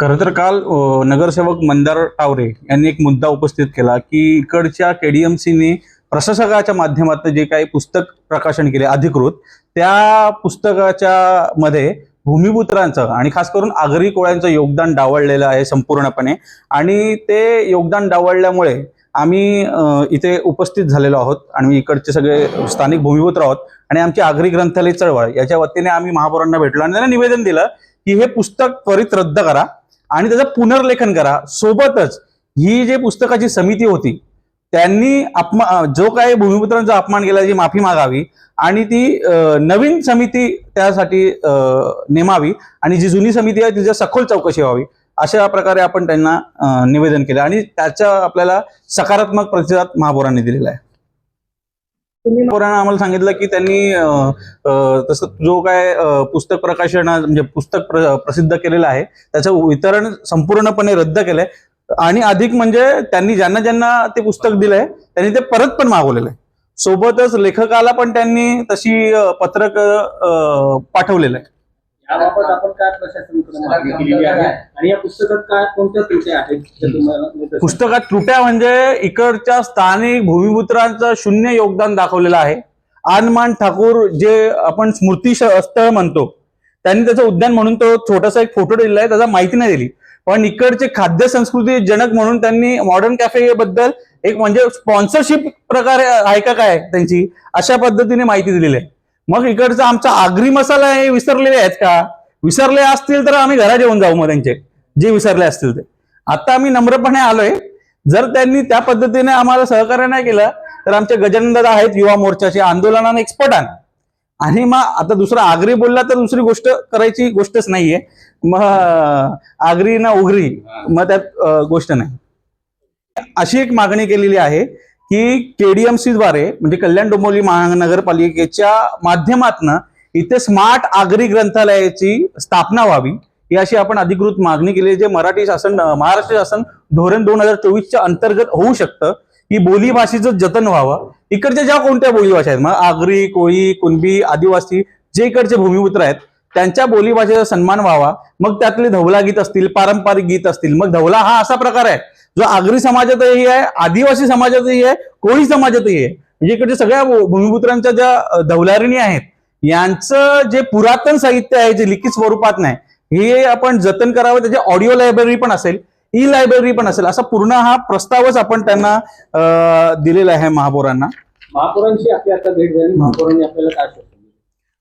खरं तर काल नगरसेवक मंदार टावरे यांनी एक मुद्दा उपस्थित केला की इकडच्या केडीएमसीने प्रशासकाच्या माध्यमातून जे काही पुस्तक प्रकाशन केले अधिकृत, त्या पुस्तकाच्या मध्ये भूमिपुत्रांचं आणि खास करून आगरी कोळ्यांचं योगदान डावळलेलं आहे संपूर्णपणे. आणि ते योगदान डावळल्यामुळे आम्ही इथे उपस्थित झालेलो आहोत आणि इकडचे सगळे स्थानिक भूमिपुत्र आहोत आणि आमची आगरी ग्रंथालय चळवळ याच्या वतीने आम्ही महापौरांना भेटलो आणि त्यांना निवेदन दिलं की हे पुस्तक त्वरित रद्द करा आणि त्याचं पुनर्लेखन करा. सोबतच ही जे पुस्तकाची समिती होती त्यांनी जो काही भूमिपुत्रांचा अपमान केला त्याची माफी मागावी आणि ती नवीन समिती त्यासाठी नेमावी आणि जी जुनी समिती आहे तिची सखोल चौकशी व्हावी, अशा प्रकारे आपण त्यांना निवेदन केलं आणि त्याचा आपल्याला सकारात्मक प्रतिसाद महापौरांनी दिलेला आहे. महापौरांना आम्हाला सांगितलं की त्यांनी तसं जो काय पुस्तक प्रकाशन म्हणजे पुस्तक प्रसिद्ध केलेलं आहे त्याचं वितरण संपूर्णपणे रद्द केलंय आणि अधिक म्हणजे त्यांनी ज्यांना ज्यांना ते पुस्तक दिलंय त्यांनी ते परत पण मागवलेलं आहे. सोबतच लेखकाला पण त्यांनी तशी पत्रक पाठवलेलं आहे. याबाबत आपण काय प्रशासनाकडे मागणी केलेली आहे आणि या पुस्तकात काय कोणत्या त्रुटी आहेत? पुस्तकात त्रुट्या म्हणजे इकडच्या स्थानिक भूमिपुत्रांचं शून्य योगदान दाखवलेलं आहे. आनमान ठाकूर जे आपण स्मृती स्थळ म्हणतो त्यांनी त्याचं उद्यान म्हणून तो छोटासा एक फोटो दिलेला आहे, त्याचा माहिती नाही दिली. पण इकडचे खाद्य संस्कृती जनक म्हणून त्यांनी मॉडर्न कॅफे बद्दल एक म्हणजे स्पॉन्सरशिप प्रकारे आहे का काय त्यांची, अशा पद्धतीने माहिती दिलेली आहे. मग इकडचा आमचा आगरी मसाला हे विसरलेले आहेत का? विसरले असतील तर आम्ही घरात येऊन जाऊ. मग त्यांचे जे विसरले असतील ते आता आम्ही नम्रपणे आलोय. जर त्यांनी त्या पद्धतीने आम्हाला सहकार्य नाही केलं तर आमचे गजानन दादा आहेत युवा मोर्चाचे, आंदोलनाने एक्सपर्ट आहे आणि मग आता दुसरा आगरी बोलला तर दुसरी गोष्ट करायची गोष्टच नाहीये. मग आगरी ना उगरी मग त्यात गोष्ट नाही. अशी एक मागणी केलेली आहे की केडीएमसी द्वारे म्हणजे कल्याण डोंबिवली महानगरपालिकेच्या माध्यमातून इथे स्मार्ट आगरी ग्रंथालयाची स्थापना व्हावी, ही अशी आपण अधिकृत मागणी केली. जे महाराष्ट्र शासन धोरण 2024च्या अंतर्गत होऊ शकतं. ही बोली भाषेचं जतन व्हावं. इकडच्या ज्या कोणत्या बोली भाषा आहेत, मग आगरी, कोळी, कुणबी, आदिवासी जे इकडचे भूमिपुत्र आहेत त्यांच्या बोली भाषेचा सन्मान व्हावा. मग त्यातले धवला गीत असतील, पारंपरिक गीत असतील. मग धवला हा असा प्रकार आहे जो आगरी समाजातही आहे, आदिवासी समाजातही आहे, कोळी समाजातही आहे. म्हणजे इकडच्या सगळ्या भूमिपुत्रांच्या ज्या धवलारिणी आहेत यांचं जे पुरातन साहित्य आहे जे लिखित स्वरूपात नाही, हे आपण जतन करावं. त्याची ऑडिओ लायब्ररी पण असेल, ई लायब्ररी पण असेल, असा पूर्ण हा प्रस्तावच आपण त्यांना दिलेला आहे महापौरांना. महापौरांची आपली आता भेट झाली, महापौरांनी आपल्याला काय सांगितलं?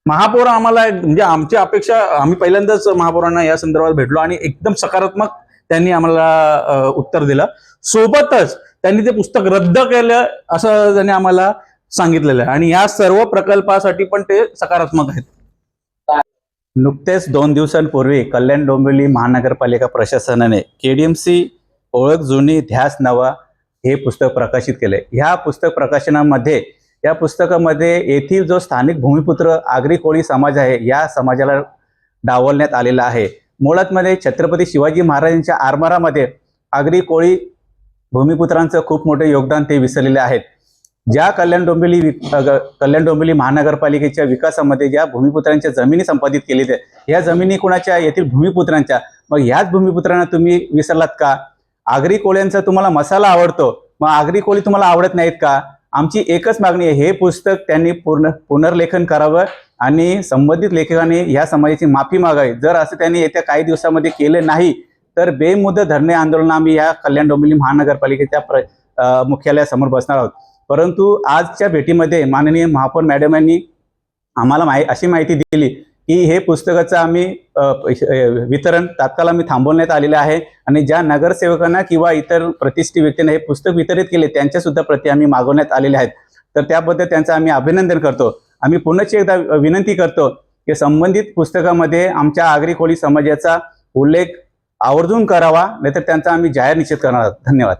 महापौर आम्हाला म्हणजे आमची अपेक्षा, आम्ही पहिल्यांदाच महापौरांना या संदर्भात भेटलो आणि एकदम सकारात्मक त्यांनी आम्हाला उत्तर दिलं. सोबतच त्यांनी ते पुस्तक रद्द केलं असं त्यांनी आम्हाला सांगितलेलं आहे आणि या सर्व प्रकल्पासाठी पण ते सकारात्मक आहेत. नुकतेच 2 दिवसांपूर्वी कल्याण डोंबिवली महानगरपालिका प्रशासनाने केडीएमसी ओळख जुनी ध्यास नवा हे पुस्तक प्रकाशित केले. ह्या पुस्तक प्रकाशनामध्ये या पुस्तकामध्ये येथील जो स्थानिक भूमिपुत्र आगरी कोळी समाज आहे या समाजाला डावलण्यात आलेला आहे. मुळातमध्ये छत्रपती शिवाजी महाराजांच्या आरमारामध्ये आगरी कोळी भूमिपुत्रांचं खूप मोठे योगदान ते विसरलेले आहेत. ज्या कल्याण डोंबिवली महानगरपालिकेच्या विकासामध्ये ज्या भूमिपुत्रांच्या जमिनी संपादित केल्या या जमिनी कुणाच्या? येथील भूमिपुत्रांच्या. मग ह्याच भूमिपुत्रांना तुम्ही विसरलात का? आगरी कोळ्यांचा तुम्हाला मसाला आवडतो, मग आगरी कोळी तुम्हाला आवडत नाहीत का? आमची एकच मागणी आहे, हे पुस्तक त्यांनी पुनर्लेखन करावं आणि संबंधित लेखकाने ह्या समाजाची माफी मागावी. जर असं त्यांनी येत्या काही दिवसामध्ये केले नाही तर बेमुदत धरणे आंदोलन आम्ही या कल्याण डोंबिवली महानगरपालिकेच्या मुख्यालयासमोर बसणार आहोत. परंतु आजच्या भेटीमध्ये माननीय महापौर मॅडम यांनी आम्हाला अशी माहिती दिली की हे पुस्तकाचं आम्ही वितरण तात्काळ आम्ही थांबवण्यात आलेलं आहे आणि ज्या नगरसेवकांना किंवा इतर प्रतिष्ठित व्यक्तींना हे पुस्तक वितरित केले त्यांच्या सुद्धा प्रती आम्ही मागवण्यात आलेले आहेत. तर त्याबद्दल त्यांचं आम्ही अभिनंदन करतो. आम्ही पुन्हा एकदा विनंती करतो की संबंधित पुस्तकामध्ये आमच्या आगरी कोळी समाजाचा उल्लेख आवर्जून करावा, नाहीतर त्यांचा आम्ही जाहीर निषेध करणार आहोत. धन्यवाद.